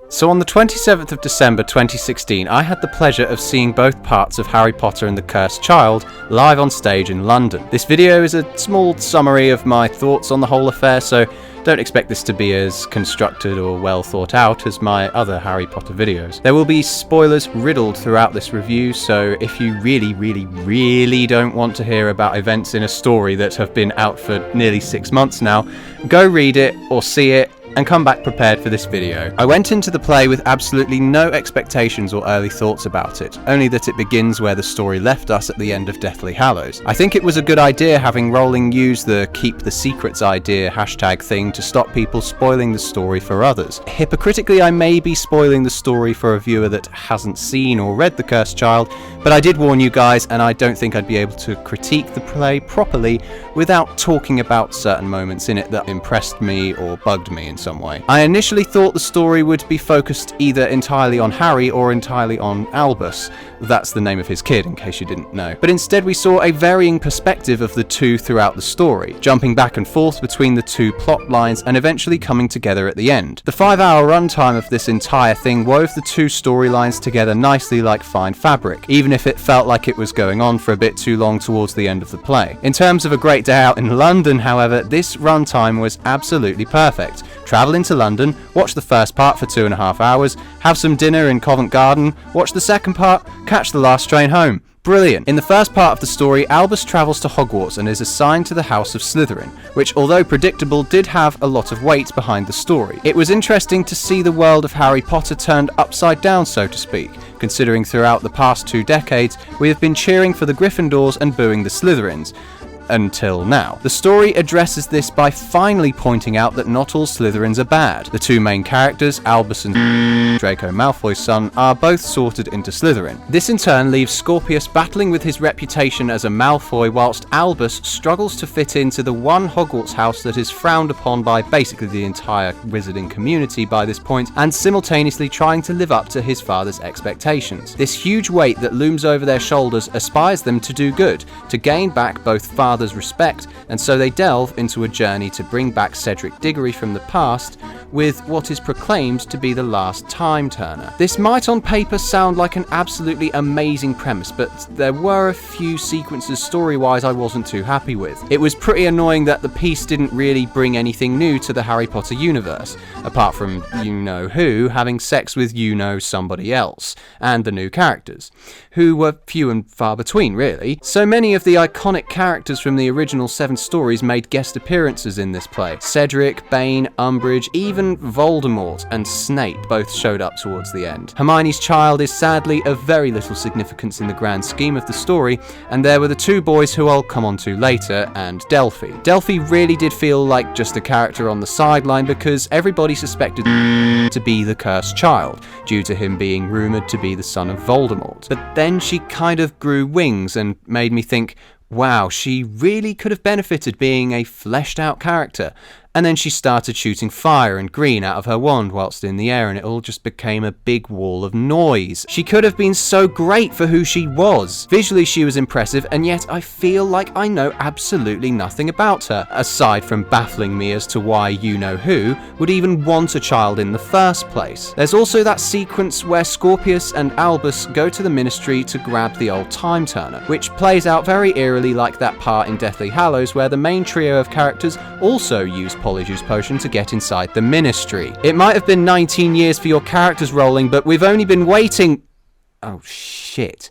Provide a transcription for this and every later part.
So on the 27th of December 2016, I had the pleasure of seeing both parts of Harry Potter and the Cursed Child live on stage in London. This video is a small summary of my thoughts on the whole affair, so don't expect this to be as constructed or well thought out as my other Harry Potter videos. There will be spoilers riddled throughout this review, so if you really don't want to hear about events in a story that have been out for nearly 6 months now, go read it or see it and come back prepared for this video. I went into the play with absolutely no expectations or early thoughts about it, only that it begins where the story left us at the end of Deathly Hallows. I think it was a good idea having Rowling use the keep the secrets idea hashtag thing to stop people spoiling the story for others. Hypocritically, I may be spoiling the story for a viewer that hasn't seen or read The Cursed Child, but I did warn you guys, and I don't think I'd be able to critique the play properly without talking about certain moments in it that impressed me or bugged me in some way. I initially thought the story would be focused either entirely on Harry or entirely on Albus. That's the name of his kid, in case you didn't know. But instead we saw a varying perspective of the two throughout the story, jumping back and forth between the two plot lines and eventually coming together at the end. The 5-hour runtime of this entire thing wove the two storylines together nicely like fine fabric, even if it felt like it was going on for a bit too long towards the end of the play. In terms of a great day out in London, however, this runtime was absolutely perfect. Travel into London, watch the first part for 2.5 hours, have some dinner in Covent Garden, watch the second part, catch the last train home. Brilliant. In the first part of the story, Albus travels to Hogwarts and is assigned to the House of Slytherin, which, although predictable, did have a lot of weight behind the story. It was interesting to see the world of Harry Potter turned upside down, so to speak, considering throughout the past 2 decades we have been cheering for the Gryffindors and booing the Slytherins. Until now. The story addresses this by finally pointing out that not all Slytherins are bad. The two main characters, Albus and Draco Malfoy's son, are both sorted into Slytherin. This in turn leaves Scorpius battling with his reputation as a Malfoy, whilst Albus struggles to fit into the one Hogwarts house that is frowned upon by basically the entire wizarding community by this point, and simultaneously trying to live up to his father's expectations. This huge weight that looms over their shoulders aspires them to do good, to gain back both father's respect, and so they delve into a journey to bring back Cedric Diggory from the past with what is proclaimed to be the last time turner. This might on paper sound like an absolutely amazing premise, but there were a few sequences story-wise I wasn't too happy with. It was pretty annoying that the piece didn't really bring anything new to the Harry Potter universe, apart from you-know-who having sex with you-know-somebody else, and the new characters, who were few and far between really. So many of the iconic characters from the original 7 stories made guest appearances in this play. Cedric, Bane, Umbridge, even Voldemort and Snape both showed up towards the end. Hermione's child is sadly of very little significance in the grand scheme of the story, and there were the 2 boys who I'll come on to later, and Delphi. Delphi really did feel like just a character on the sideline because everybody suspected to be the Cursed Child, due to him being rumoured to be the son of Voldemort. But then she kind of grew wings and made me think, wow, she really could have benefited being a fleshed out character. And then she started shooting fire and green out of her wand whilst in the air, and it all just became a big wall of noise. She could have been so great for who she was. Visually she was impressive, and yet I feel like I know absolutely nothing about her, aside from baffling me as to why you-know-who would even want a child in the first place. There's also that sequence where Scorpius and Albus go to the Ministry to grab the old time turner, which plays out very eerily like that part in Deathly Hallows where the main trio of characters also use Polyjuice Potion to get inside the Ministry. It might have been 19 years for your characters, Rowling, but we've only been waiting... Oh shit.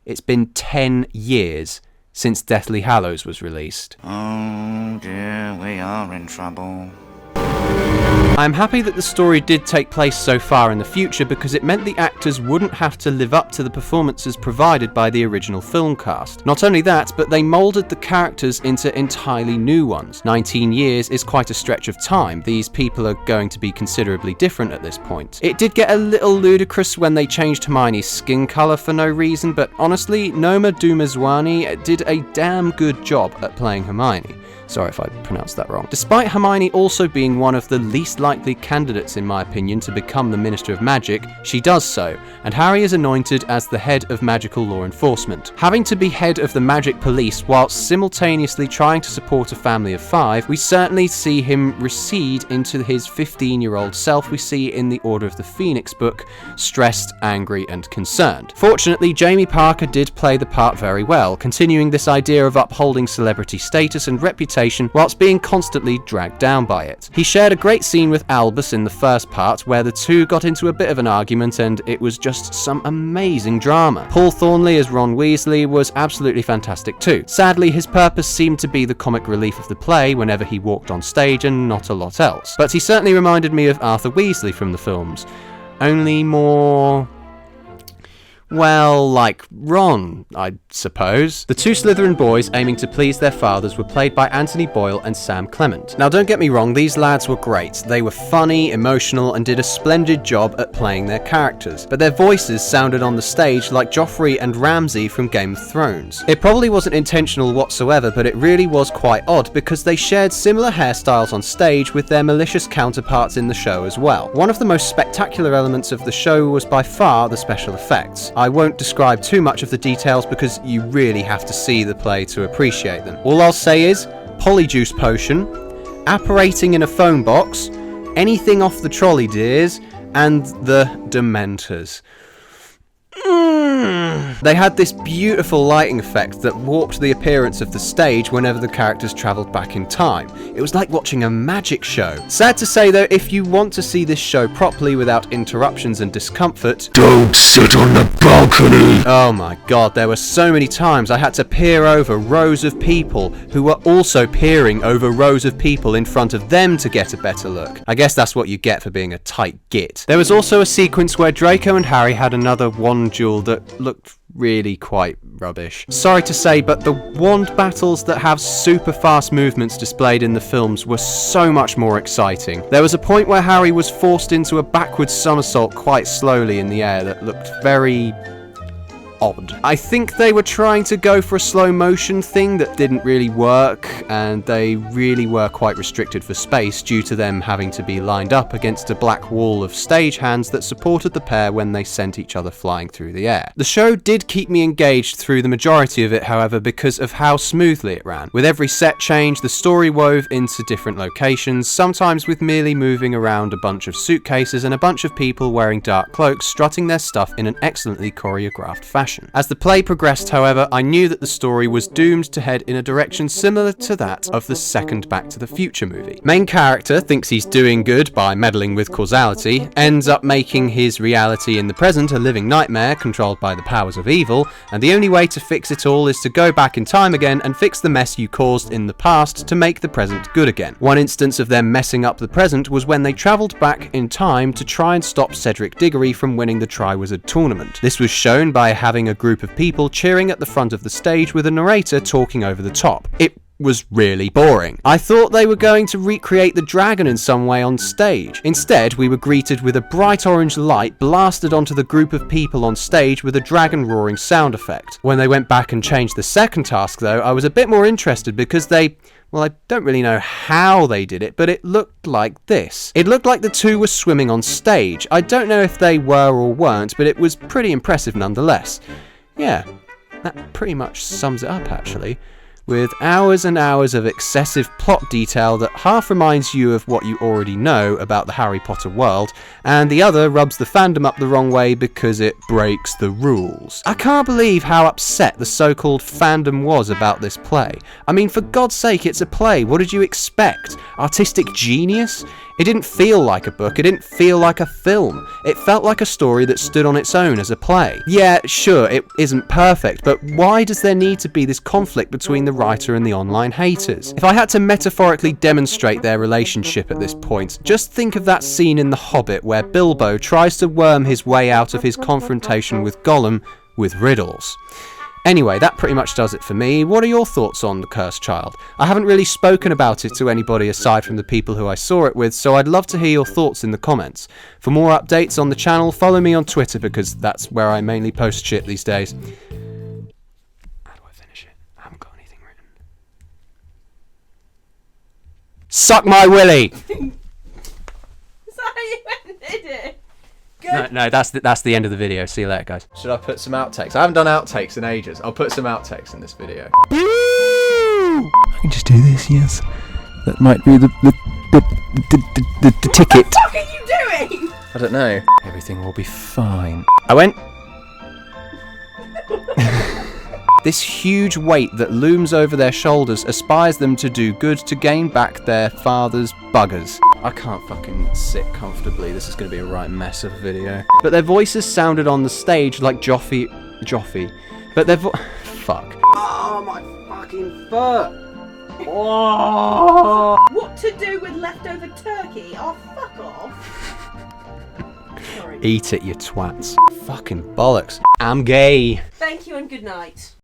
It's been 10 years since Deathly Hallows was released. Oh dear, we are in trouble. I'm happy that the story did take place so far in the future because it meant the actors wouldn't have to live up to the performances provided by the original film cast. Not only that, but they moulded the characters into entirely new ones. 19 years is quite a stretch of time. These people are going to be considerably different at this point. It did get a little ludicrous when they changed Hermione's skin colour for no reason, but honestly, Noma Dumezwani did a damn good job at playing Hermione. Sorry if I pronounced that wrong. Despite Hermione also being one of the least likely candidates, in my opinion, to become the Minister of Magic, she does so, and Harry is anointed as the head of magical law enforcement. Having to be head of the magic police whilst simultaneously trying to support a family of 5, we certainly see him recede into his 15-year-old self we see in the Order of the Phoenix book, stressed, angry, and concerned. Fortunately, Jamie Parker did play the part very well, continuing this idea of upholding celebrity status and reputation whilst being constantly dragged down by it. He shared a great scene with Albus in the first part where the two got into a bit of an argument and it was just some amazing drama. Paul Thornley as Ron Weasley was absolutely fantastic too. Sadly, his purpose seemed to be the comic relief of the play whenever he walked on stage and not a lot else. But he certainly reminded me of Arthur Weasley from the films. Only more... well, like Ron, I suppose. The two Slytherin boys aiming to please their fathers were played by Anthony Boyle and Sam Clement. Now don't get me wrong, these lads were great. They were funny, emotional, and did a splendid job at playing their characters. But their voices sounded on the stage like Joffrey and Ramsay from Game of Thrones. It probably wasn't intentional whatsoever, but it really was quite odd because they shared similar hairstyles on stage with their malicious counterparts in the show as well. One of the most spectacular elements of the show was by far the special effects. I won't describe too much of the details because you really have to see the play to appreciate them. All I'll say is, Polyjuice Potion, apparating in a phone box, anything off the trolley dears, and the Dementors. They had this beautiful lighting effect that warped the appearance of the stage whenever the characters travelled back in time. It was like watching a magic show. Sad to say though, if you want to see this show properly without interruptions and discomfort, don't sit on the balcony! Oh my god, there were so many times I had to peer over rows of people who were also peering over rows of people in front of them to get a better look. I guess that's what you get for being a tight git. There was also a sequence where Draco and Harry had another wand duel that looked really quite rubbish. Sorry to say, but the wand battles that have super fast movements displayed in the films were so much more exciting. There was a point where Harry was forced into a backwards somersault quite slowly in the air that looked very odd. I think they were trying to go for a slow motion thing that didn't really work, and they really were quite restricted for space due to them having to be lined up against a black wall of stagehands that supported the pair when they sent each other flying through the air. The show did keep me engaged through the majority of it, however, because of how smoothly it ran. With every set change, the story wove into different locations, sometimes with merely moving around a bunch of suitcases and a bunch of people wearing dark cloaks strutting their stuff in an excellently choreographed fashion. As the play progressed, however, I knew that the story was doomed to head in a direction similar to that of the second Back to the Future movie. Main character thinks he's doing good by meddling with causality, ends up making his reality in the present a living nightmare controlled by the powers of evil, and the only way to fix it all is to go back in time again and fix the mess you caused in the past to make the present good again. One instance of them messing up the present was when they travelled back in time to try and stop Cedric Diggory from winning the Triwizard Tournament. This was shown by having a group of people cheering at the front of the stage with a narrator talking over the top. It was really boring. I thought they were going to recreate the dragon in some way on stage. Instead, we were greeted with a bright orange light blasted onto the group of people on stage with a dragon roaring sound effect. When they went back and changed the second task though, I was a bit more interested because well, I don't really know how they did it, but it looked like this. It looked like the two were swimming on stage. I don't know if they were or weren't, but it was pretty impressive nonetheless. Yeah, that pretty much sums it up actually. With hours and hours of excessive plot detail that half reminds you of what you already know about the Harry Potter world, and the other rubs the fandom up the wrong way because it breaks the rules. I can't believe how upset the so-called fandom was about this play. I mean, for God's sake, it's a play. What did you expect? Artistic genius? It didn't feel like a book, it didn't feel like a film. It felt like a story that stood on its own as a play. Yeah, sure, it isn't perfect, but why does there need to be this conflict between the writer and the online haters? If I had to metaphorically demonstrate their relationship at this point, just think of that scene in The Hobbit where Bilbo tries to worm his way out of his confrontation with Gollum with riddles. Anyway, that pretty much does it for me. What are your thoughts on The Cursed Child? I haven't really spoken about it to anybody aside from the people who I saw it with, so I'd love to hear your thoughts in the comments. For more updates on the channel, follow me on Twitter because that's where I mainly post shit these days. How do I finish it? I haven't got anything written. Suck my willy! Is that how you ended it? Good. No, that's the end of the video. See you later, guys. Should I put some outtakes? I haven't done outtakes in ages. I'll put some outtakes in this video. I can just do this, yes. That might be the ticket. What the fuck are you doing? I don't know. Everything will be fine. I went... This huge weight that looms over their shoulders aspires them to do good to gain back their father's buggers. I can't fucking sit comfortably. This is going to be a right mess of a video. But their voices sounded on the stage like Joffy. But their fuck. Oh, my fucking foot. Oh. What to do with leftover turkey? Oh, fuck off. Sorry. Eat it, you twats. Fucking bollocks. I'm gay. Thank you and good night.